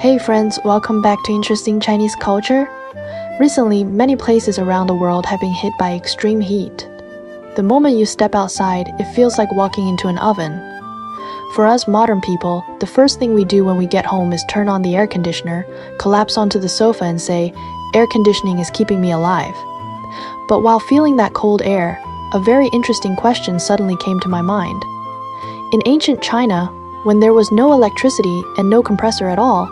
Hey friends, welcome back to Interesting Chinese Culture. Recently, many places around the world have been hit by extreme heat. The moment you step outside, it feels like walking into an oven. For us modern people, the first thing we do when we get home is turn on the air conditioner, collapse onto the sofa and say, "Air conditioning is keeping me alive." But while feeling that cold air, a very interesting question suddenly came to my mind. In ancient China, when there was no electricity and no compressor at all,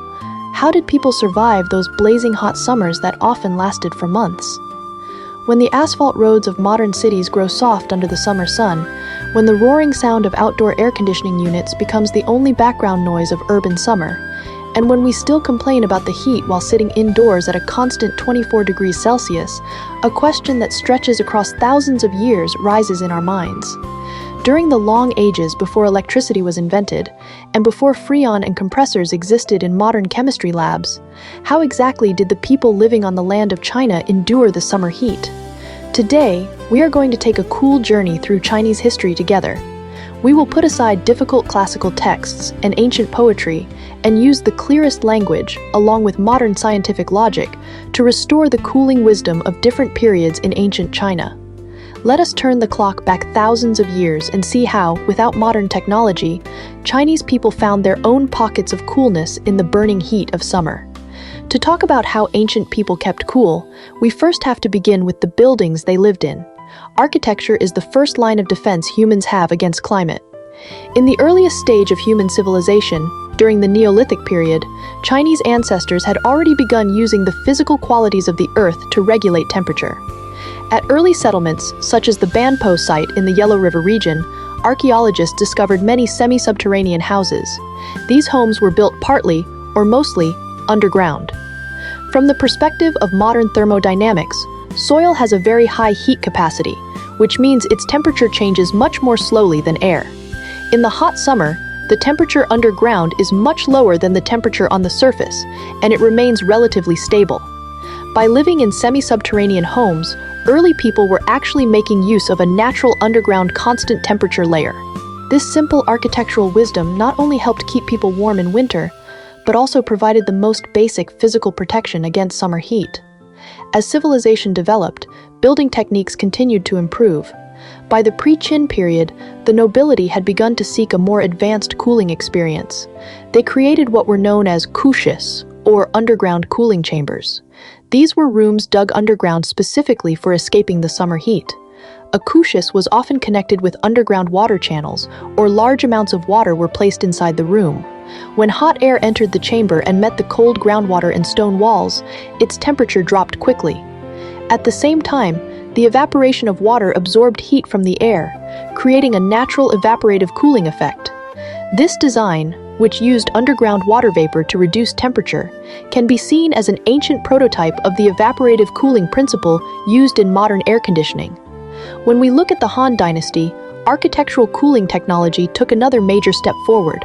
how did people survive those blazing hot summers that often lasted for months? When the asphalt roads of modern cities grow soft under the summer sun, when the roaring sound of outdoor air conditioning units becomes the only background noise of urban summer, and when we still complain about the heat while sitting indoors at a constant 24 degrees Celsius, a question that stretches across thousands of years rises in our minds. During the long ages before electricity was invented, and before freon and compressors existed in modern chemistry labs, how exactly did the people living on the land of China endure the summer heat? Today, we are going to take a cool journey through Chinese history together. We will put aside difficult classical texts and ancient poetry and use the clearest language, along with modern scientific logic, to restore the cooling wisdom of different periods in ancient China. Let us turn the clock back thousands of years and see how, without modern technology, Chinese people found their own pockets of coolness in the burning heat of summer. To talk about how ancient people kept cool, we first have to begin with the buildings they lived in. Architecture is the first line of defense humans have against climate. In the earliest stage of human civilization, during the Neolithic period, Chinese ancestors had already begun using the physical qualities of the earth to regulate temperature. At early settlements, such as the Banpo site in the Yellow River region, archaeologists discovered many semi-subterranean houses. These homes were built partly, or mostly, underground. From the perspective of modern thermodynamics, soil has a very high heat capacity, which means its temperature changes much more slowly than air. In the hot summer, the temperature underground is much lower than the temperature on the surface, and it remains relatively stable. By living in semi-subterranean homes, early people were actually making use of a natural underground constant temperature layer. This simple architectural wisdom not only helped keep people warm in winter, but also provided the most basic physical protection against summer heat. As civilization developed, building techniques continued to improve. By the pre-Qin period, the nobility had begun to seek a more advanced cooling experience. They created what were known as kushis, or underground cooling chambers. These were rooms dug underground specifically for escaping the summer heat. A kushis was often connected with underground water channels, or large amounts of water were placed inside the room. When hot air entered the chamber and met the cold groundwater and stone walls, its temperature dropped quickly. At the same time, the evaporation of water absorbed heat from the air, creating a natural evaporative cooling effect. This design, which used underground water vapor to reduce temperature, can be seen as an ancient prototype of the evaporative cooling principle used in modern air conditioning. When we look at the Han Dynasty, architectural cooling technology took another major step forward.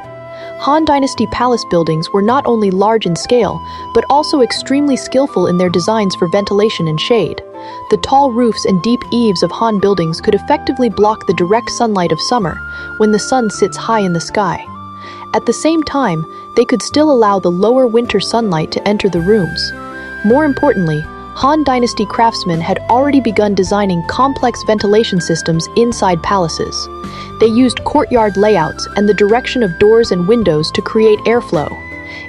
Han Dynasty palace buildings were not only large in scale, but also extremely skillful in their designs for ventilation and shade. The tall roofs and deep eaves of Han buildings could effectively block the direct sunlight of summer, when the sun sits high in the sky. At the same time, they could still allow the lower winter sunlight to enter the rooms. More importantly, Han Dynasty craftsmen had already begun designing complex ventilation systems inside palaces. They used courtyard layouts and the direction of doors and windows to create airflow.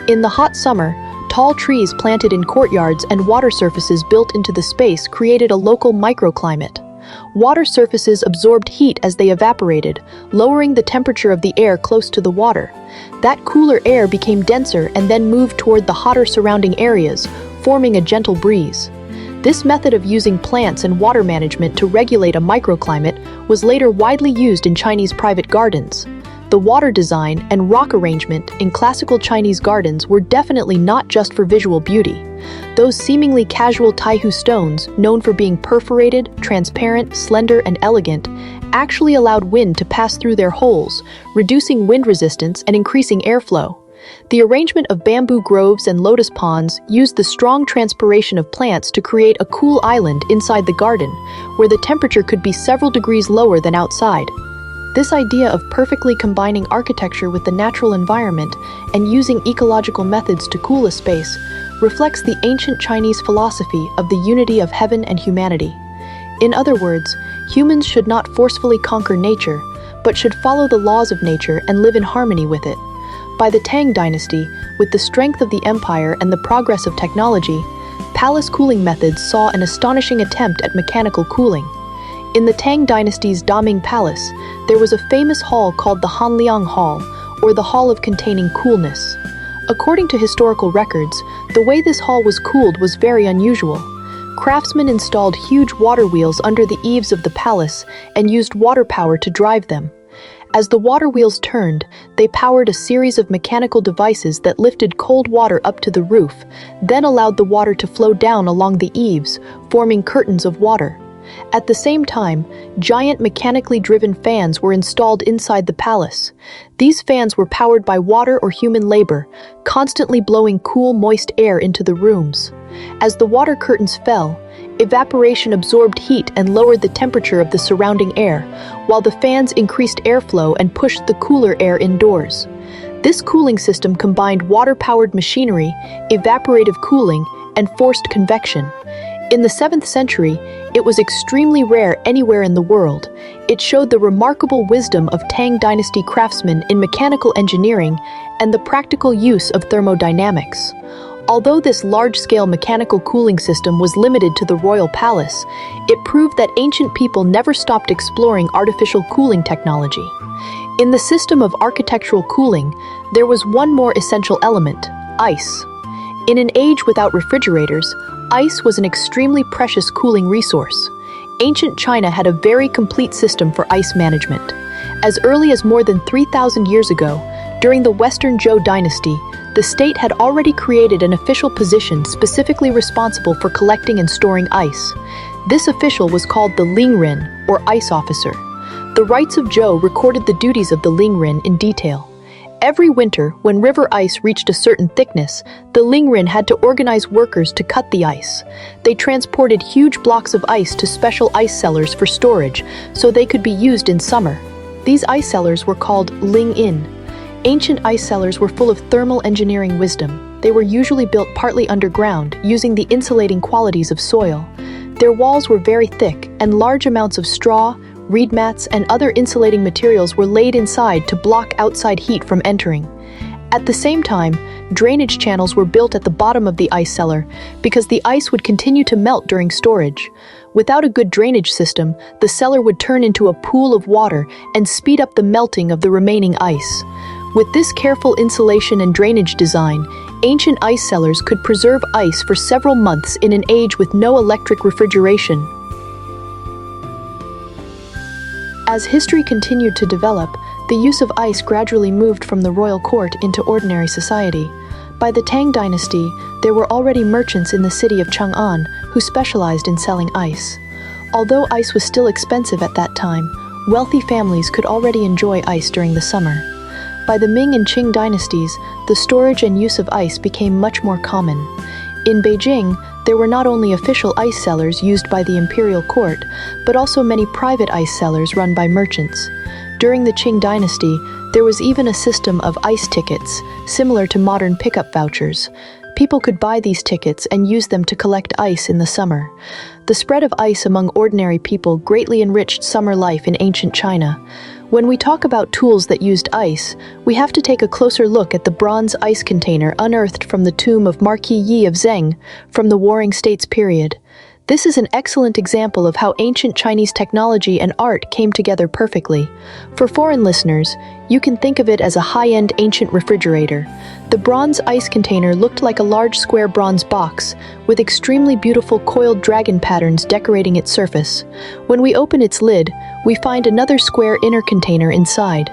In the hot summer, tall trees planted in courtyards and water surfaces built into the space created a local microclimate. Water surfaces absorbed heat as they evaporated, lowering the temperature of the air close to the water. That cooler air became denser and then moved toward the hotter surrounding areas, forming a gentle breeze. This method of using plants and water management to regulate a microclimate was later widely used in Chinese private gardens. The water design and rock arrangement in classical Chinese gardens were definitely not just for visual beauty. Those seemingly casual taihu stones, known for being perforated, transparent, slender, and elegant, actually allowed wind to pass through their holes, reducing wind resistance and increasing airflow. The arrangement of bamboo groves and lotus ponds used the strong transpiration of plants to create a cool island inside the garden, where the temperature could be several degrees lower than outside. This idea of perfectly combining architecture with the natural environment and using ecological methods to cool a space reflects the ancient Chinese philosophy of the unity of heaven and humanity. In other words, humans should not forcefully conquer nature, but should follow the laws of nature and live in harmony with it. By the Tang dynasty, with the strength of the empire and the progress of technology, palace cooling methods saw an astonishing attempt at mechanical cooling. In the Tang dynasty's Daming Palace, there was a famous hall called the Hanliang Hall, or the Hall of Containing Coolness. According to historical records, the way this hall was cooled was very unusual. Craftsmen installed huge water wheels under the eaves of the palace and used water power to drive them. As the water wheels turned, they powered a series of mechanical devices that lifted cold water up to the roof, then allowed the water to flow down along the eaves, forming curtains of water. At the same time, giant mechanically driven fans were installed inside the palace. These fans were powered by water or human labor, constantly blowing cool, moist air into the rooms. As the water curtains fell, evaporation absorbed heat and lowered the temperature of the surrounding air, while the fans increased airflow and pushed the cooler air indoors. This cooling system combined water-powered machinery, evaporative cooling, and forced convection. In the 7th century, it was extremely rare anywhere in the world. It showed the remarkable wisdom of Tang dynasty craftsmen in mechanical engineering and the practical use of thermodynamics. Although this large-scale mechanical cooling system was limited to the royal palace, it proved that ancient people never stopped exploring artificial cooling technology. In the system of architectural cooling, there was one more essential element: ice. In an age without refrigerators, ice was an extremely precious cooling resource. Ancient China had a very complete system for ice management. As early as more than 3,000 years ago, during the Western Zhou dynasty, the state had already created an official position specifically responsible for collecting and storing ice. This official was called the Lingren, or ice officer. The rights of Zhou recorded the duties of the Lingren in detail. Every winter, when river ice reached a certain thickness, the Lingren had to organize workers to cut the ice. They transported huge blocks of ice to special ice cellars for storage, so they could be used in summer. These ice cellars were called Ling-in. Ancient ice cellars were full of thermal engineering wisdom. They were usually built partly underground, using the insulating qualities of soil. Their walls were very thick, and large amounts of straw, reed mats, and other insulating materials were laid inside to block outside heat from entering. At the same time, drainage channels were built at the bottom of the ice cellar because the ice would continue to melt during storage. Without a good drainage system, the cellar would turn into a pool of water and speed up the melting of the remaining ice. With this careful insulation and drainage design, ancient ice cellars could preserve ice for several months in an age with no electric refrigeration. As history continued to develop, the use of ice gradually moved from the royal court into ordinary society. By the Tang dynasty, there were already merchants in the city of Chang'an who specialized in selling ice. Although ice was still expensive at that time, wealthy families could already enjoy ice during the summer. By the Ming and Qing dynasties, the storage and use of ice became much more common. In Beijing, there were not only official ice cellars used by the imperial court, but also many private ice cellars run by merchants. During the Qing dynasty, there was even a system of ice tickets, similar to modern pickup vouchers. People could buy these tickets and use them to collect ice in the summer. The spread of ice among ordinary people greatly enriched summer life in ancient China. When we talk about tools that used ice, we have to take a closer look at the bronze ice container unearthed from the tomb of Marquis Yi of Zheng from the Warring States period. This is an excellent example of how ancient Chinese technology and art came together perfectly. For foreign listeners, you can think of it as a high-end ancient refrigerator. The bronze ice container looked like a large square bronze box, with extremely beautiful coiled dragon patterns decorating its surface. When we open its lid, we find another square inner container inside.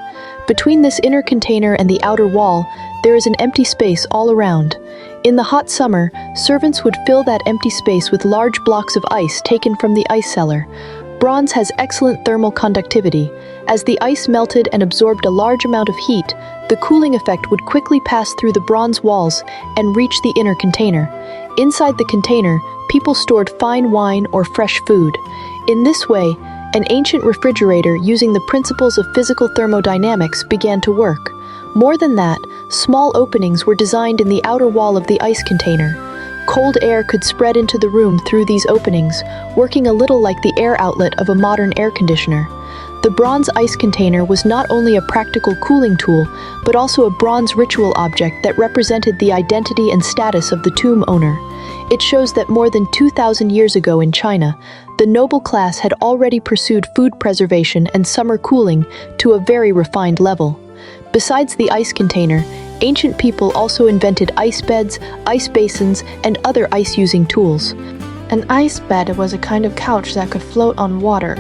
Between this inner container and the outer wall, there is an empty space all around. In the hot summer, servants would fill that empty space with large blocks of ice taken from the ice cellar. Bronze has excellent thermal conductivity. As the ice melted and absorbed a large amount of heat, the cooling effect would quickly pass through the bronze walls and reach the inner container. Inside the container, people stored fine wine or fresh food. In this way, An ancient refrigerator using the principles of physical thermodynamics began to work. More than that, small openings were designed in the outer wall of the ice container. Cold air could spread into the room through these openings, working a little like the air outlet of a modern air conditioner. The bronze ice container was not only a practical cooling tool, but also a bronze ritual object that represented the identity and status of the tomb owner. It shows that more than 2,000 years ago in China, the noble class had already pursued food preservation and summer cooling to a very refined level. Besides the ice container, ancient people also invented ice beds, ice basins, and other ice-using tools. An ice bed was a kind of couch that could float on water,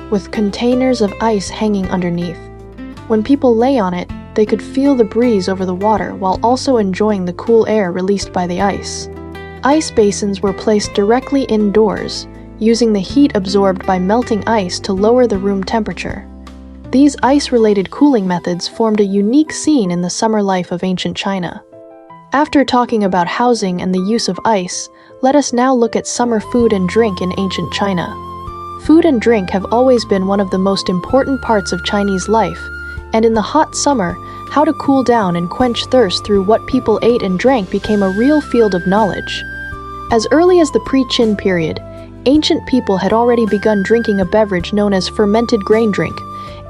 with containers of ice hanging underneath. When people lay on it, they could feel the breeze over the water while also enjoying the cool air released by the ice. Ice basins were placed directly indoors, using the heat absorbed by melting ice to lower the room temperature. These ice-related cooling methods formed a unique scene in the summer life of ancient China. After talking about housing and the use of ice, let us now look at summer food and drink in ancient China. Food and drink have always been one of the most important parts of Chinese life, and in the hot summer, how to cool down and quench thirst through what people ate and drank became a real field of knowledge. As early as the pre-Qin period, ancient people had already begun drinking a beverage known as fermented grain drink.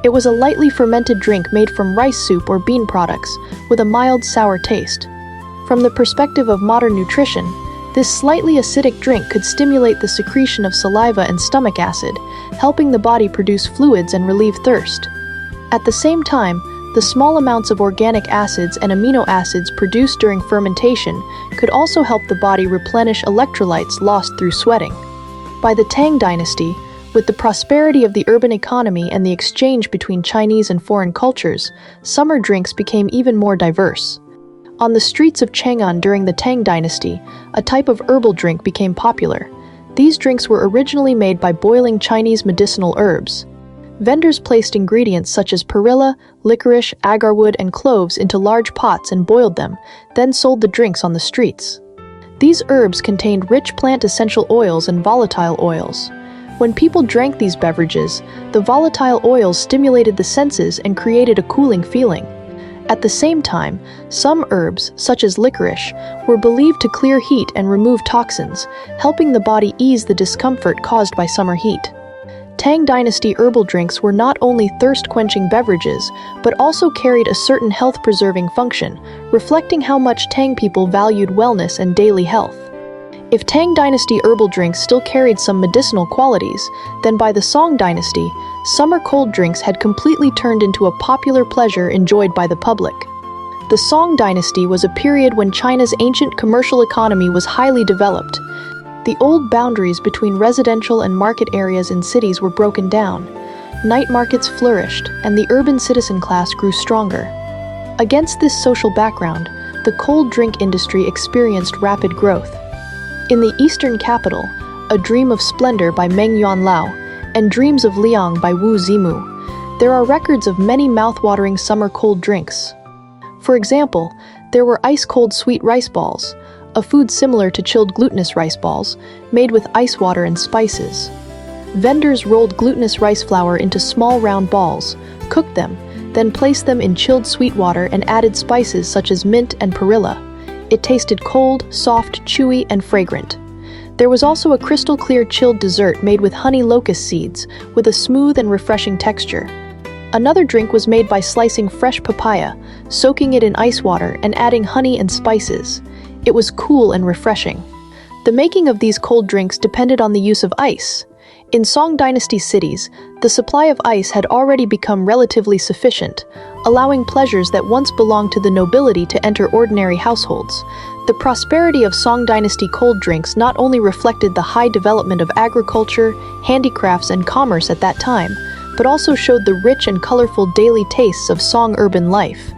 It was a lightly fermented drink made from rice soup or bean products, with a mild sour taste. From the perspective of modern nutrition, this slightly acidic drink could stimulate the secretion of saliva and stomach acid, helping the body produce fluids and relieve thirst. At the same time, the small amounts of organic acids and amino acids produced during fermentation could also help the body replenish electrolytes lost through sweating. By the Tang Dynasty, with the prosperity of the urban economy and the exchange between Chinese and foreign cultures, summer drinks became even more diverse. On the streets of Chang'an during the Tang Dynasty, a type of herbal drink became popular. These drinks were originally made by boiling Chinese medicinal herbs. Vendors placed ingredients such as perilla, licorice, agarwood, and cloves into large pots and boiled them, then sold the drinks on the streets. These herbs contained rich plant essential oils and volatile oils. When people drank these beverages, the volatile oils stimulated the senses and created a cooling feeling. At the same time, some herbs, such as licorice, were believed to clear heat and remove toxins, helping the body ease the discomfort caused by summer heat. Tang Dynasty herbal drinks were not only thirst-quenching beverages, but also carried a certain health-preserving function, reflecting how much Tang people valued wellness and daily health. If Tang Dynasty herbal drinks still carried some medicinal qualities, then by the Song Dynasty, summer cold drinks had completely turned into a popular pleasure enjoyed by the public. The Song Dynasty was a period when China's ancient commercial economy was highly developed. The old boundaries between residential and market areas in cities were broken down. Night markets flourished, and the urban citizen class grew stronger. Against this social background, the cold drink industry experienced rapid growth. In the eastern capital, A Dream of Splendor by Meng Yuanlao and Dreams of Liang by Wu Zimu, there are records of many mouth-watering summer cold drinks. For example, there were ice-cold sweet rice balls, a food similar to chilled glutinous rice balls, made with ice water and spices. Vendors rolled glutinous rice flour into small round balls, cooked them, then placed them in chilled sweet water and added spices such as mint and perilla. It tasted cold, soft, chewy, and fragrant. There was also a crystal-clear chilled dessert made with honey locust seeds, with a smooth and refreshing texture. Another drink was made by slicing fresh papaya, soaking it in ice water, and adding honey and spices. It was cool and refreshing. The making of these cold drinks depended on the use of ice. In Song Dynasty cities, the supply of ice had already become relatively sufficient, allowing pleasures that once belonged to the nobility to enter ordinary households. The prosperity of Song Dynasty cold drinks not only reflected the high development of agriculture, handicrafts, and commerce at that time, but also showed the rich and colorful daily tastes of Song urban life.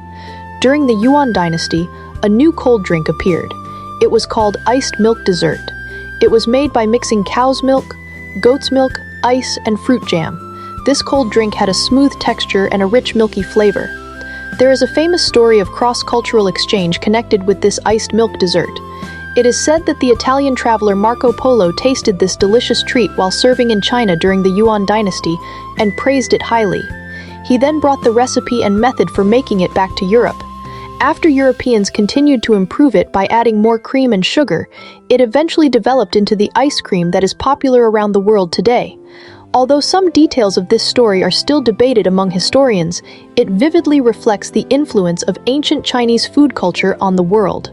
During the Yuan Dynasty, a new cold drink appeared. It was called iced milk dessert. It was made by mixing cow's milk, goat's milk, ice, and fruit jam. This cold drink had a smooth texture and a rich milky flavor. There is a famous story of cross-cultural exchange connected with this iced milk dessert. It is said that the Italian traveler Marco Polo tasted this delicious treat while serving in China during the Yuan dynasty and praised it highly. He then brought the recipe and method for making it back to Europe. After Europeans continued to improve it by adding more cream and sugar, it eventually developed into the ice cream that is popular around the world today. Although some details of this story are still debated among historians, it vividly reflects the influence of ancient Chinese food culture on the world.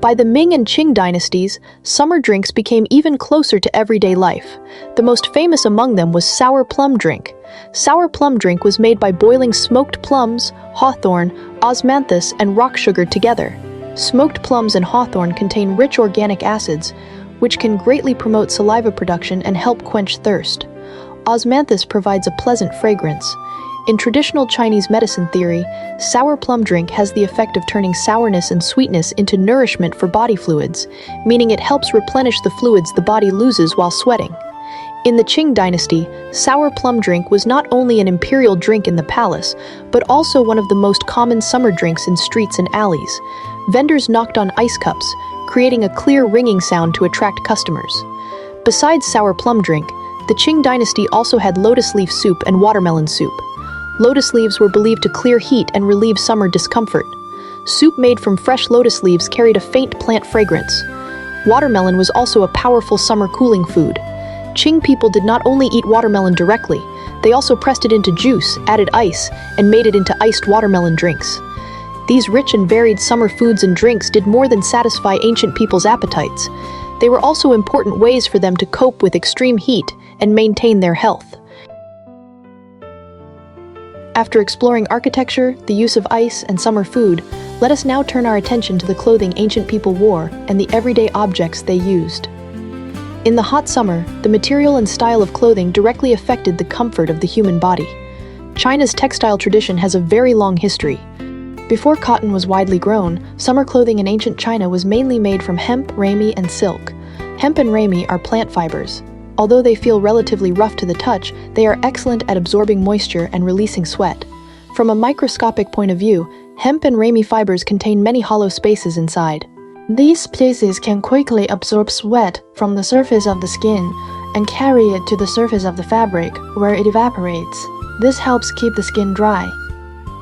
By the Ming and Qing dynasties, summer drinks became even closer to everyday life. The most famous among them was sour plum drink. Sour plum drink was made by boiling smoked plums, hawthorn, osmanthus, and rock sugar together. Smoked plums and hawthorn contain rich organic acids, which can greatly promote saliva production and help quench thirst. Osmanthus provides a pleasant fragrance. In traditional Chinese medicine theory, sour plum drink has the effect of turning sourness and sweetness into nourishment for body fluids, meaning it helps replenish the fluids the body loses while sweating. In the Qing dynasty, sour plum drink was not only an imperial drink in the palace, but also one of the most common summer drinks in streets and alleys. Vendors knocked on ice cups, creating a clear ringing sound to attract customers. Besides sour plum drink, the Qing dynasty also had lotus leaf soup and watermelon soup. Lotus leaves were believed to clear heat and relieve summer discomfort. Soup made from fresh lotus leaves carried a faint plant fragrance. Watermelon was also a powerful summer cooling food. Qing people did not only eat watermelon directly, they also pressed it into juice, added ice, and made it into iced watermelon drinks. These rich and varied summer foods and drinks did more than satisfy ancient people's appetites. They were also important ways for them to cope with extreme heat and maintain their health. After exploring architecture, the use of ice, and summer food, let us now turn our attention to the clothing ancient people wore and the everyday objects they used. In the hot summer, the material and style of clothing directly affected the comfort of the human body. China's textile tradition has a very long history. Before cotton was widely grown, summer clothing in ancient China was mainly made from hemp, ramie, and silk. Hemp and ramie are plant fibers. Although they feel relatively rough to the touch, they are excellent at absorbing moisture and releasing sweat. From a microscopic point of view, hemp and ramie fibers contain many hollow spaces inside. These places can quickly absorb sweat from the surface of the skin and carry it to the surface of the fabric, where it evaporates. This helps keep the skin dry.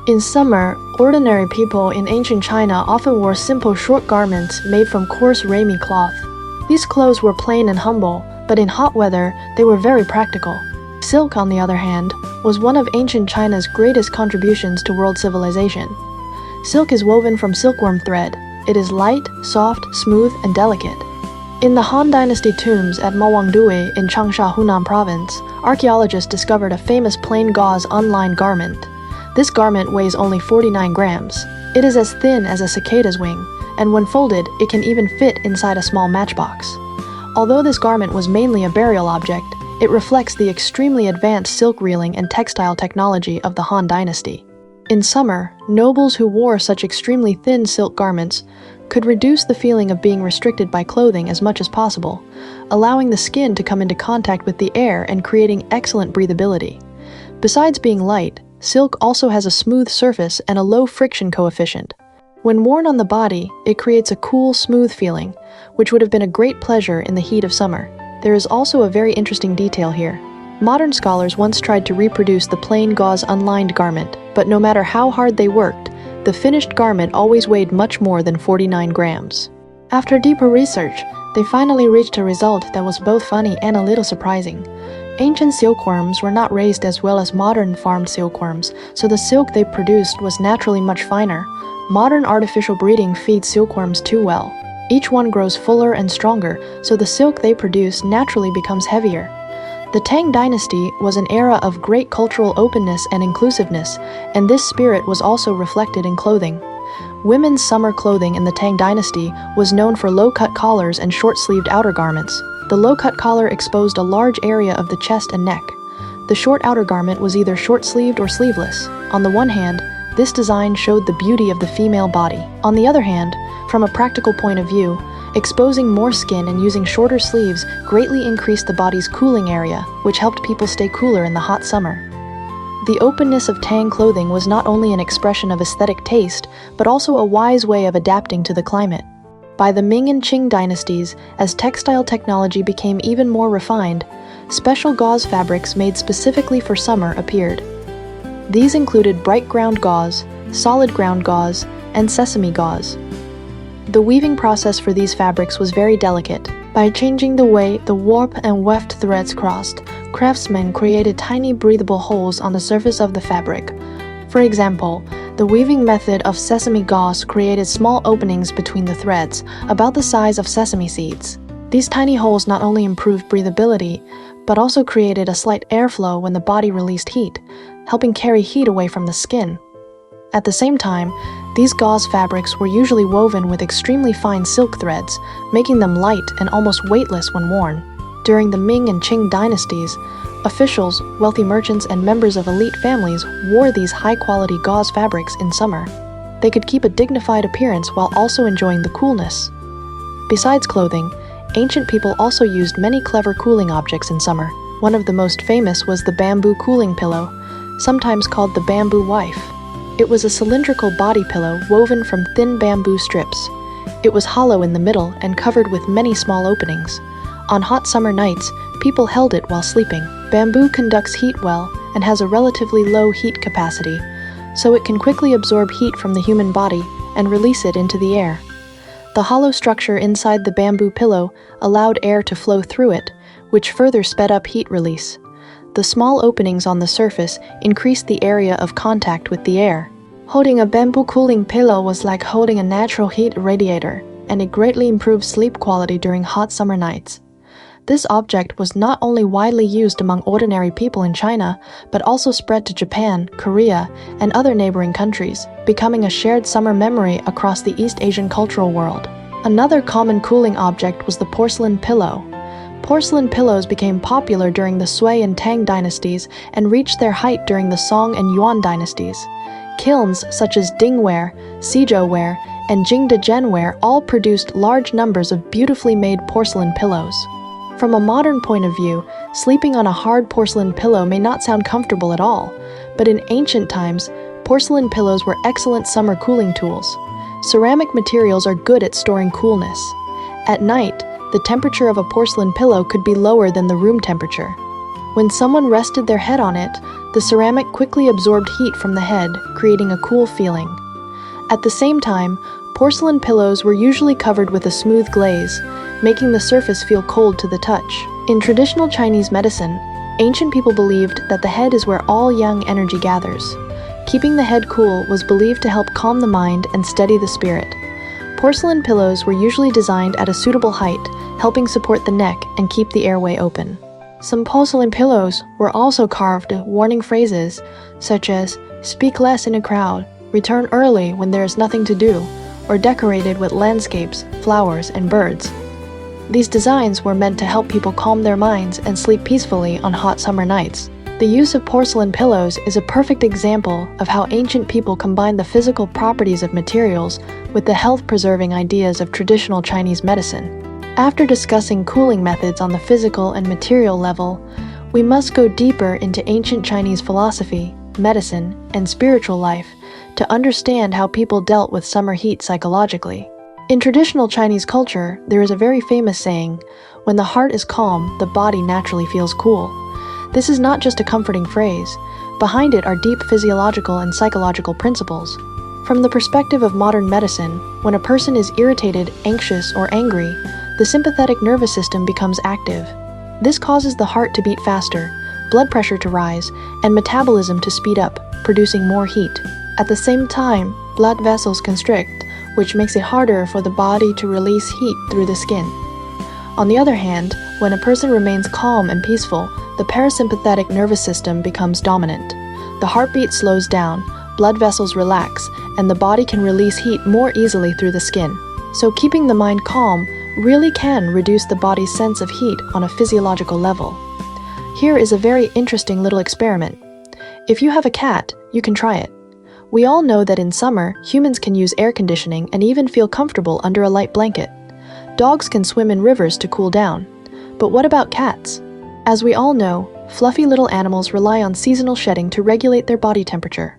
In summer, ordinary people in ancient China often wore simple short garments made from coarse ramie cloth. These clothes were plain and humble, but in hot weather, they were very practical. Silk, on the other hand, was one of ancient China's greatest contributions to world civilization. Silk is woven from silkworm thread. It is light, soft, smooth, and delicate. In the Han Dynasty tombs at Mawangdui in Changsha, Hunan Province, archaeologists discovered a famous plain gauze unlined garment. This garment weighs only 49 grams. It is as thin as a cicada's wing, and when folded, it can even fit inside a small matchbox. Although this garment was mainly a burial object, it reflects the extremely advanced silk reeling and textile technology of the Han Dynasty. In summer, nobles who wore such extremely thin silk garments could reduce the feeling of being restricted by clothing as much as possible, allowing the skin to come into contact with the air and creating excellent breathability. Besides being light, silk also has a smooth surface and a low friction coefficient. When worn on the body, it creates a cool, smooth feeling, which would have been a great pleasure in the heat of summer. There is also a very interesting detail here. Modern scholars once tried to reproduce the plain gauze unlined garment, but no matter how hard they worked, the finished garment always weighed much more than 49 grams. After deeper research, they finally reached a result that was both funny and a little surprising. Ancient silkworms were not raised as well as modern farmed silkworms, so the silk they produced was naturally much finer. Modern artificial breeding feeds silkworms too well. Each one grows fuller and stronger, so the silk they produce naturally becomes heavier. The Tang Dynasty was an era of great cultural openness and inclusiveness, and this spirit was also reflected in clothing. Women's summer clothing in the Tang Dynasty was known for low-cut collars and short-sleeved outer garments. The low-cut collar exposed a large area of the chest and neck. The short outer garment was either short-sleeved or sleeveless. On the one hand, this design showed the beauty of the female body. On the other hand, from a practical point of view, exposing more skin and using shorter sleeves greatly increased the body's cooling area, which helped people stay cooler in the hot summer. The openness of Tang clothing was not only an expression of aesthetic taste, but also a wise way of adapting to the climate. By the Ming and Qing dynasties, as textile technology became even more refined, special gauze fabrics made specifically for summer appeared. These included bright ground gauze, solid ground gauze, and sesame gauze. The weaving process for these fabrics was very delicate. By changing the way the warp and weft threads crossed, craftsmen created tiny breathable holes on the surface of the fabric. For example, the weaving method of sesame gauze created small openings between the threads, about the size of sesame seeds. These tiny holes not only improved breathability, but also created a slight airflow when the body released heat, helping carry heat away from the skin. At the same time, these gauze fabrics were usually woven with extremely fine silk threads, making them light and almost weightless when worn. During the Ming and Qing dynasties, officials, wealthy merchants, and members of elite families wore these high-quality gauze fabrics in summer. They could keep a dignified appearance while also enjoying the coolness. Besides clothing, ancient people also used many clever cooling objects in summer. One of the most famous was the bamboo cooling pillow, sometimes called the bamboo wife. It was a cylindrical body pillow woven from thin bamboo strips. It was hollow in the middle and covered with many small openings. On hot summer nights, people held it while sleeping. Bamboo conducts heat well and has a relatively low heat capacity, so it can quickly absorb heat from the human body and release it into the air. The hollow structure inside the bamboo pillow allowed air to flow through it, which further sped up heat release. The small openings on the surface increased the area of contact with the air. Holding a bamboo cooling pillow was like holding a natural heat radiator, and it greatly improved sleep quality during hot summer nights. This object was not only widely used among ordinary people in China, but also spread to Japan, Korea, and other neighboring countries, becoming a shared summer memory across the East Asian cultural world. Another common cooling object was the porcelain pillow. Porcelain pillows became popular during the Sui and Tang dynasties and reached their height during the Song and Yuan dynasties. Kilns such as Dingware, Suzhouware, and Jingdezhenware all produced large numbers of beautifully made porcelain pillows. From a modern point of view, sleeping on a hard porcelain pillow may not sound comfortable at all, but in ancient times, porcelain pillows were excellent summer cooling tools. Ceramic materials are good at storing coolness. At night, the temperature of a porcelain pillow could be lower than the room temperature. When someone rested their head on it, the ceramic quickly absorbed heat from the head, creating a cool feeling. At the same time, porcelain pillows were usually covered with a smooth glaze, making the surface feel cold to the touch. In traditional Chinese medicine, ancient people believed that the head is where all yang energy gathers. Keeping the head cool was believed to help calm the mind and steady the spirit. Porcelain pillows were usually designed at a suitable height, helping support the neck and keep the airway open. Some porcelain pillows were also carved warning phrases, such as, "Speak less in a crowd," "Return early when there is nothing to do," or decorated with landscapes, flowers, and birds. These designs were meant to help people calm their minds and sleep peacefully on hot summer nights. The use of porcelain pillows is a perfect example of how ancient people combined the physical properties of materials with the health-preserving ideas of traditional Chinese medicine. After discussing cooling methods on the physical and material level, we must go deeper into ancient Chinese philosophy, medicine, and spiritual life to understand how people dealt with summer heat psychologically. In traditional Chinese culture, there is a very famous saying, "When the heart is calm, the body naturally feels cool." This is not just a comforting phrase. Behind it are deep physiological and psychological principles. From the perspective of modern medicine, when a person is irritated, anxious, or angry, the sympathetic nervous system becomes active. This causes the heart to beat faster, blood pressure to rise, and metabolism to speed up, producing more heat. At the same time, blood vessels constrict, which makes it harder for the body to release heat through the skin. On the other hand, when a person remains calm and peaceful, the parasympathetic nervous system becomes dominant. The heartbeat slows down, blood vessels relax, and the body can release heat more easily through the skin. So keeping the mind calm really can reduce the body's sense of heat on a physiological level. Here is a very interesting little experiment. If you have a cat, you can try it. We all know that in summer, humans can use air conditioning and even feel comfortable under a light blanket. Dogs can swim in rivers to cool down. But what about cats? As we all know, fluffy little animals rely on seasonal shedding to regulate their body temperature.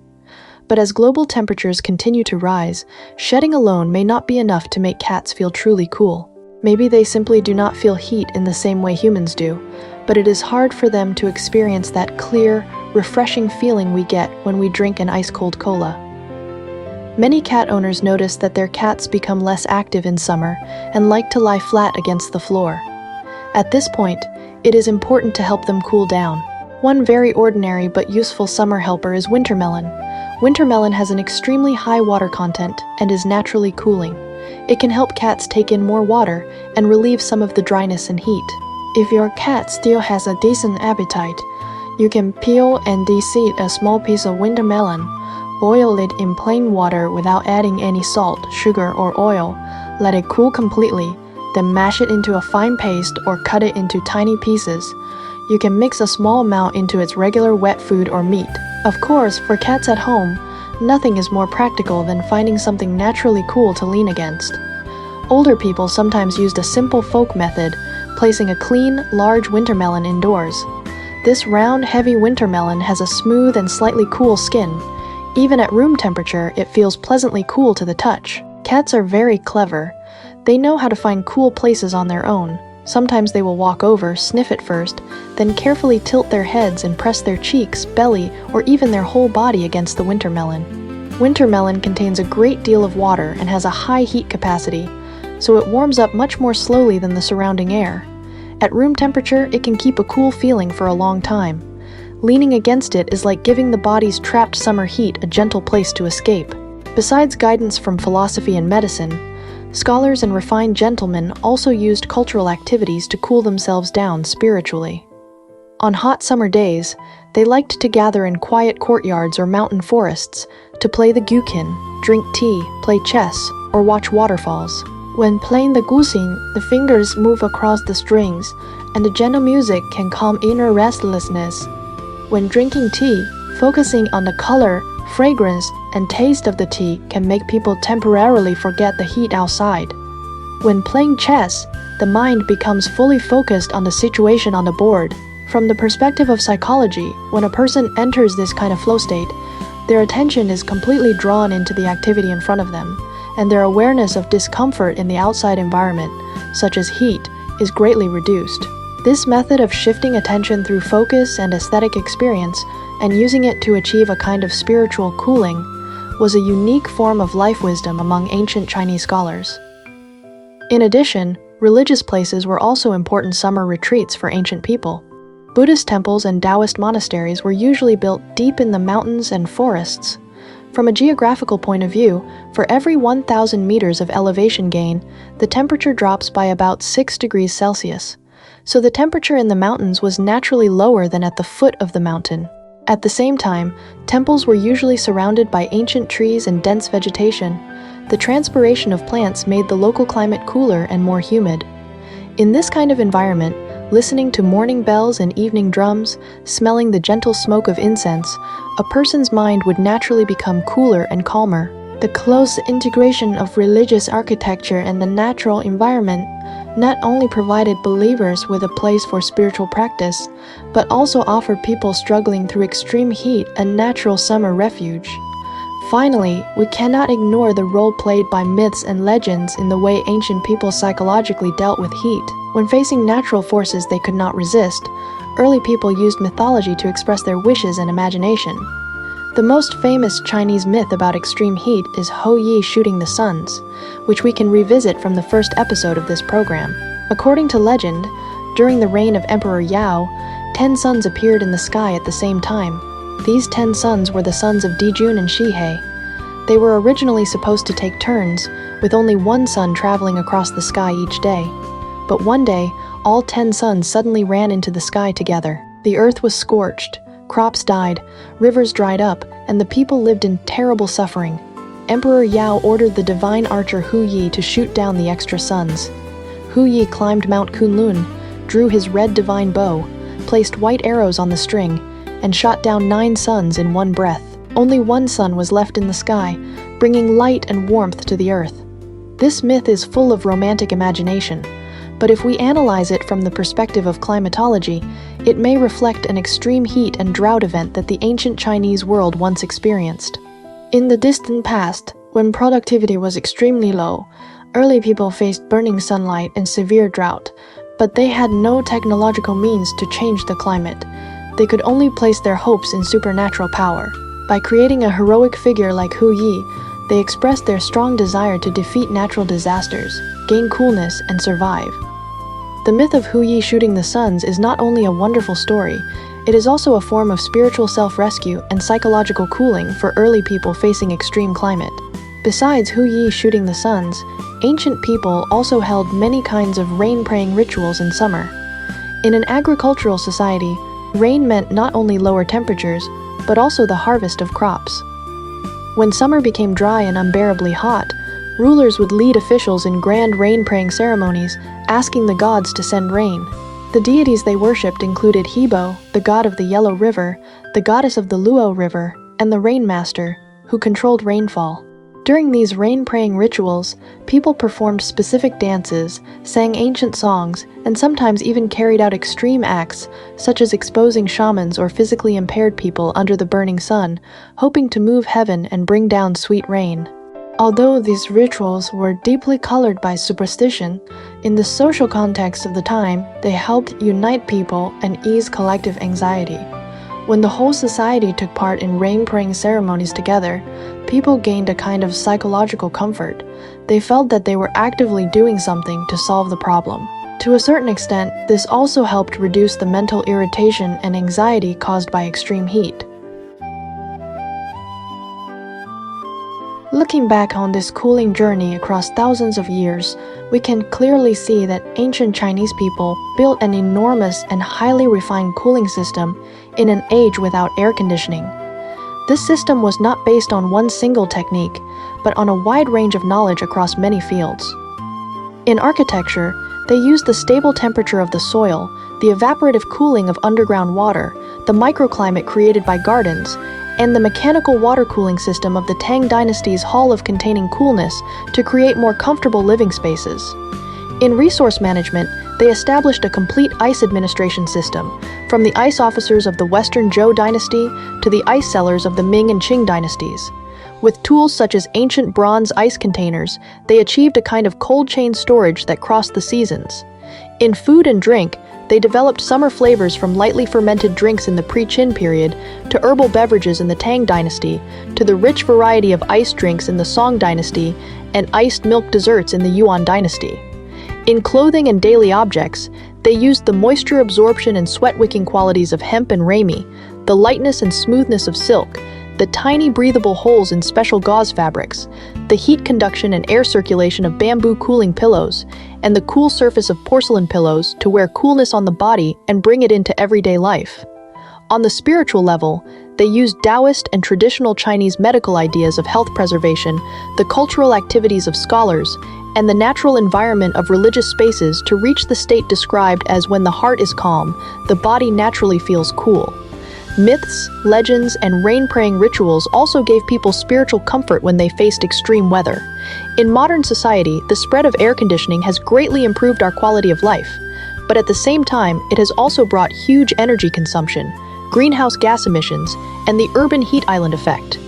But as global temperatures continue to rise, shedding alone may not be enough to make cats feel truly cool. Maybe they simply do not feel heat in the same way humans do, but it is hard for them to experience that clear, refreshing feeling we get when we drink an ice-cold cola. Many cat owners notice that their cats become less active in summer and like to lie flat against the floor. At this point, it is important to help them cool down. One very ordinary but useful summer helper is wintermelon. Wintermelon has an extremely high water content and is naturally cooling. It can help cats take in more water and relieve some of the dryness and heat. If your cat still has a decent appetite, you can peel and de-seed a small piece of wintermelon. Boil it in plain water without adding any salt, sugar, or oil. Let it cool completely, then mash it into a fine paste or cut it into tiny pieces. You can mix a small amount into its regular wet food or meat. Of course, for cats at home, nothing is more practical than finding something naturally cool to lean against. Older people sometimes used a simple folk method, placing a clean, large wintermelon indoors. This round, heavy wintermelon has a smooth and slightly cool skin. Even at room temperature, it feels pleasantly cool to the touch. Cats are very clever. They know how to find cool places on their own. Sometimes they will walk over, sniff it first, then carefully tilt their heads and press their cheeks, belly, or even their whole body against the wintermelon. Wintermelon contains a great deal of water and has a high heat capacity, so it warms up much more slowly than the surrounding air. At room temperature, it can keep a cool feeling for a long time. Leaning against it is like giving the body's trapped summer heat a gentle place to escape. Besides guidance from philosophy and medicine, scholars and refined gentlemen also used cultural activities to cool themselves down spiritually. On hot summer days, they liked to gather in quiet courtyards or mountain forests to play the guqin, drink tea, play chess, or watch waterfalls. When playing the guqin, the fingers move across the strings, and the gentle music can calm inner restlessness. When drinking tea, focusing on the color, fragrance, and taste of the tea can make people temporarily forget the heat outside. When playing chess, the mind becomes fully focused on the situation on the board. From the perspective of psychology, when a person enters this kind of flow state, their attention is completely drawn into the activity in front of them, and their awareness of discomfort in the outside environment, such as heat, is greatly reduced. This method of shifting attention through focus and aesthetic experience and using it to achieve a kind of spiritual cooling was a unique form of life wisdom among ancient Chinese scholars. In addition, religious places were also important summer retreats for ancient people. Buddhist temples and Taoist monasteries were usually built deep in the mountains and forests. From a geographical point of view, for every 1,000 meters of elevation gain, the temperature drops by about 6 degrees Celsius. So the temperature in the mountains was naturally lower than at the foot of the mountain. At the same time, temples were usually surrounded by ancient trees and dense vegetation. The transpiration of plants made the local climate cooler and more humid. In this kind of environment, listening to morning bells and evening drums, smelling the gentle smoke of incense, a person's mind would naturally become cooler and calmer. The close integration of religious architecture and the natural environment not only provided believers with a place for spiritual practice, but also offered people struggling through extreme heat a natural summer refuge. Finally, we cannot ignore the role played by myths and legends in the way ancient people psychologically dealt with heat. When facing natural forces they could not resist, early people used mythology to express their wishes and imagination. The most famous Chinese myth about extreme heat is Hou Yi shooting the suns, which we can revisit from the first episode of this program. According to legend, during the reign of Emperor Yao, 10 suns appeared in the sky at the same time. These 10 suns were the sons of Dijun and Shihei. They were originally supposed to take turns, with only one sun traveling across the sky each day. But one day, all 10 suns suddenly ran into the sky together. The earth was scorched, crops died, rivers dried up, and the people lived in terrible suffering. Emperor Yao ordered the divine archer Hou Yi to shoot down the extra suns. Hou Yi climbed Mount Kunlun, drew his red divine bow, placed white arrows on the string, and shot down 9 suns in one breath. Only one sun was left in the sky, bringing light and warmth to the earth. This myth is full of romantic imagination, but if we analyze it from the perspective of climatology, it may reflect an extreme heat and drought event that the ancient Chinese world once experienced. In the distant past, when productivity was extremely low, early people faced burning sunlight and severe drought, but they had no technological means to change the climate. They could only place their hopes in supernatural power. By creating a heroic figure like Hu Yi, they expressed their strong desire to defeat natural disasters, gain coolness, and survive. The myth of Hu Yi shooting the suns is not only a wonderful story, it is also a form of spiritual self-rescue and psychological cooling for early people facing extreme climate. Besides Hu Yi shooting the suns, ancient people also held many kinds of rain-praying rituals in summer. In an agricultural society, rain meant not only lower temperatures, but also the harvest of crops. When summer became dry and unbearably hot, rulers would lead officials in grand rain-praying ceremonies, asking the gods to send rain. The deities they worshipped included Hebo, the god of the Yellow River, the goddess of the Luo River, and the Rainmaster, who controlled rainfall. During these rain-praying rituals, people performed specific dances, sang ancient songs, and sometimes even carried out extreme acts, such as exposing shamans or physically impaired people under the burning sun, hoping to move heaven and bring down sweet rain. Although these rituals were deeply colored by superstition, in the social context of the time, they helped unite people and ease collective anxiety. When the whole society took part in rain-praying ceremonies together, people gained a kind of psychological comfort. They felt that they were actively doing something to solve the problem. To a certain extent, this also helped reduce the mental irritation and anxiety caused by extreme heat. Looking back on this cooling journey across thousands of years, we can clearly see that ancient Chinese people built an enormous and highly refined cooling system in an age without air conditioning. This system was not based on one single technique, but on a wide range of knowledge across many fields. In architecture, they used the stable temperature of the soil, the evaporative cooling of underground water, the microclimate created by gardens, and the mechanical water cooling system of the Tang Dynasty's Hall of Containing Coolness to create more comfortable living spaces. In resource management, they established a complete ice administration system, from the ice officers of the Western Zhou dynasty to the ice sellers of the Ming and Qing dynasties. With tools such as ancient bronze ice containers, they achieved a kind of cold chain storage that crossed the seasons. In food and drink, they developed summer flavors from lightly fermented drinks in the pre-Qin period to herbal beverages in the Tang dynasty to the rich variety of iced drinks in the Song dynasty and iced milk desserts in the Yuan dynasty. In clothing and daily objects, they used the moisture absorption and sweat-wicking qualities of hemp and ramie, the lightness and smoothness of silk, the tiny breathable holes in special gauze fabrics, the heat conduction and air circulation of bamboo cooling pillows, and the cool surface of porcelain pillows to wear coolness on the body and bring it into everyday life. On the spiritual level, they used Taoist and traditional Chinese medical ideas of health preservation, the cultural activities of scholars, and the natural environment of religious spaces to reach the state described as when the heart is calm, the body naturally feels cool. Myths, legends, and rain-praying rituals also gave people spiritual comfort when they faced extreme weather. In modern society, the spread of air conditioning has greatly improved our quality of life, but at the same time, it has also brought huge energy consumption, greenhouse gas emissions, and the urban heat island effect.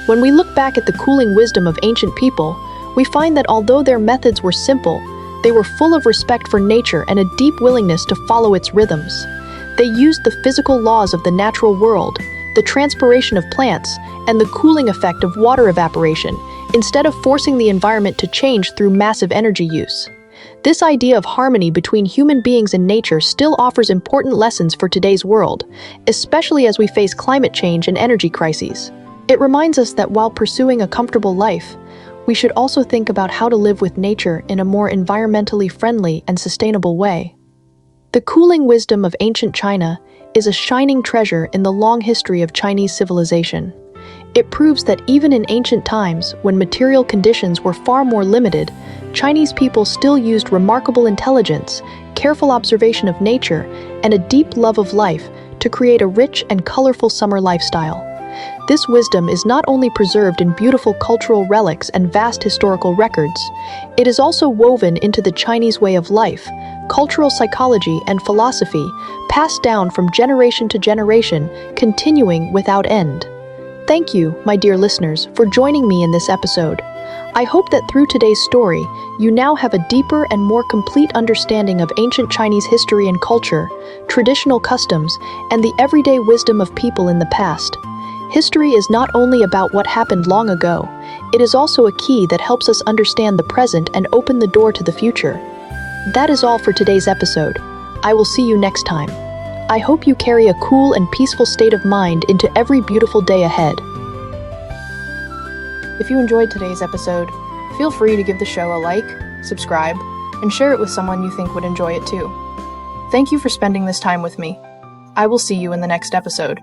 When we look back at the cooling wisdom of ancient people, we find that although their methods were simple, they were full of respect for nature and a deep willingness to follow its rhythms. They used the physical laws of the natural world, the transpiration of plants, and the cooling effect of water evaporation, instead of forcing the environment to change through massive energy use. This idea of harmony between human beings and nature still offers important lessons for today's world, especially as we face climate change and energy crises. It reminds us that while pursuing a comfortable life, we should also think about how to live with nature in a more environmentally friendly and sustainable way. The cooling wisdom of ancient China is a shining treasure in the long history of Chinese civilization. It proves that even in ancient times, when material conditions were far more limited, Chinese people still used remarkable intelligence, careful observation of nature, and a deep love of life to create a rich and colorful summer lifestyle. This wisdom is not only preserved in beautiful cultural relics and vast historical records, it is also woven into the Chinese way of life, cultural psychology, and philosophy, passed down from generation to generation, continuing without end. Thank you, my dear listeners, for joining me in this episode. I hope that through today's story, you now have a deeper and more complete understanding of ancient Chinese history and culture, traditional customs, and the everyday wisdom of people in the past. History is not only about what happened long ago, it is also a key that helps us understand the present and open the door to the future. That is all for today's episode. I will see you next time. I hope you carry a cool and peaceful state of mind into every beautiful day ahead. If you enjoyed today's episode, feel free to give the show a like, subscribe, and share it with someone you think would enjoy it too. Thank you for spending this time with me. I will see you in the next episode.